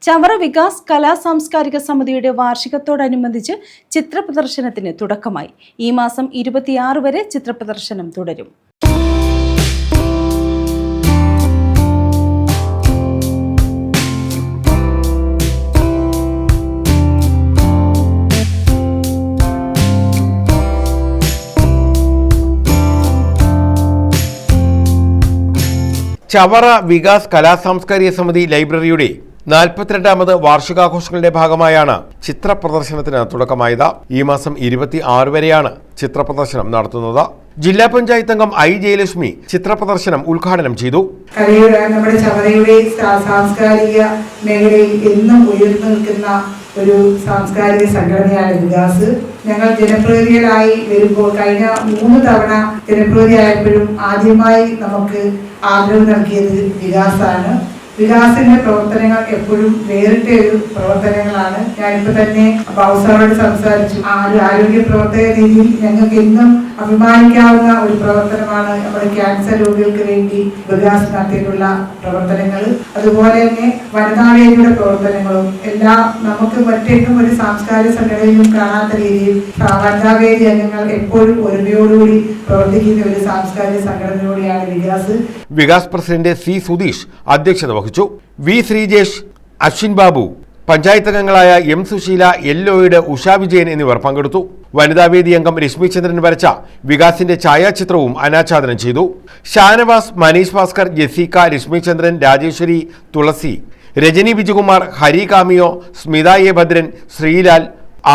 ചവറ വികാസ് കലാ സാംസ്കാരിക സമിതിയുടെ വാർഷികത്തോടനുബന്ധിച്ച് ചിത്രപ്രദർശനത്തിന് തുടക്കമായി. ഈ മാസം 26 വരെ ചിത്രപ്രദർശനം തുടരും. ചവറ വികാസ് കലാ സാംസ്കാരിക സമിതി ലൈബ്രറിയുടെ 42ാമത് വാർഷികാഘോഷങ്ങളുടെ ഭാഗമായാണ് ചിത്രപ്രദർശനത്തിന് തുടക്കമായത്. ഈ മാസം 26 വരെയാണ് ചിത്രപ്രദർശനം നടത്തുന്നത്. ജില്ലാ പഞ്ചായത്ത് അംഗം ഐ ജയലക്ഷ്മി ചിത്രപ്രദർശനം ഉദ്ഘാടനം ചെയ്തു. നമ്മുടെ ചവറയുടെ സാംസ്കാരിക മേഖലയിൽ എന്നും ഉയർന്നു നിൽക്കുന്ന ഒരു സാംസ്കാരിക സംഘടനയാണ് വികാസ്. ഞങ്ങൾ ജനപ്രതിനിധികളായി വരുമ്പോൾ കഴിഞ്ഞ 3 തവണ ജനപ്രതിനിധിയായപ്പോഴും ആദ്യമായി നമുക്ക് ആദരവ് നൽകിയത് വികാസാണ്. വികാസിന്റെ പ്രവർത്തനങ്ങൾ എപ്പോഴും വേറിട്ട ഒരു പ്രവർത്തനങ്ങളാണ്. ഞാനിപ്പോ തന്നെ ബൗസാറോട് സംസാരിച്ചു. ആരോഗ്യ പ്രവർത്തക രീതിയിൽ ഞങ്ങൾക്ക് എന്നും അഭിമാനിക്കാവുന്ന ഒരു പ്രവർത്തനമാണ് നമ്മുടെ ക്യാൻസർ രോഗികൾക്ക് വേണ്ടി വികാസ് നടത്തിയിട്ടുള്ള പ്രവർത്തനങ്ങൾ. അതുപോലെ തന്നെ വനിതാവേദിയുടെ പ്രവർത്തനങ്ങളും എല്ലാം നമുക്ക് മറ്റെങ്ങും ഒരു സാംസ്കാരിക സംഘടനയിലും കാണാത്ത രീതിയിൽ വനിതാവേദി അംഗങ്ങൾ എപ്പോഴും ഒരുമയോടുകൂടി പ്രവർത്തിക്കുന്ന ഒരു സാംസ്കാരിക സംഘടനയോടെയാണ് വികാസ്. വികാസ് പ്രസിഡന്റ് സി സുധീഷ് അധ്യക്ഷത വഹിച്ചു. വി ശ്രീജേഷ്, അശ്വിൻ ബാബു, പഞ്ചായത്ത് അംഗങ്ങളായ എം സുശീല, എല്ലോയിഡ്, ഉഷ വിജയൻ എന്നിവർ പങ്കെടുത്തു. വനിതാവേദി അംഗം രശ്മിചന്ദ്രൻ വരച്ച വികാസിന്റെ ഛായാചിത്രവും അനാച്ഛാദനം ചെയ്തു. ഷാനവാസ്, മനീഷ് ഭാസ്കർ, ജെസിക്ക, രശ്മിചന്ദ്രൻ, രാജേശ്വരി, തുളസി, രജനി വിജയകുമാർ, ഹരി കാമിയോ, സ്മിത എ ഭദ്രൻ, ശ്രീലാൽ,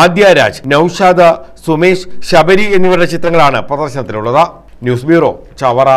ആദ്യരാജ്, നൌഷാദ്, സുമേഷ്, ശബരി എന്നിവരുടെ ചിത്രങ്ങളാണ് പ്രദർശനത്തിലുള്ളത്. News bureau, Chavara.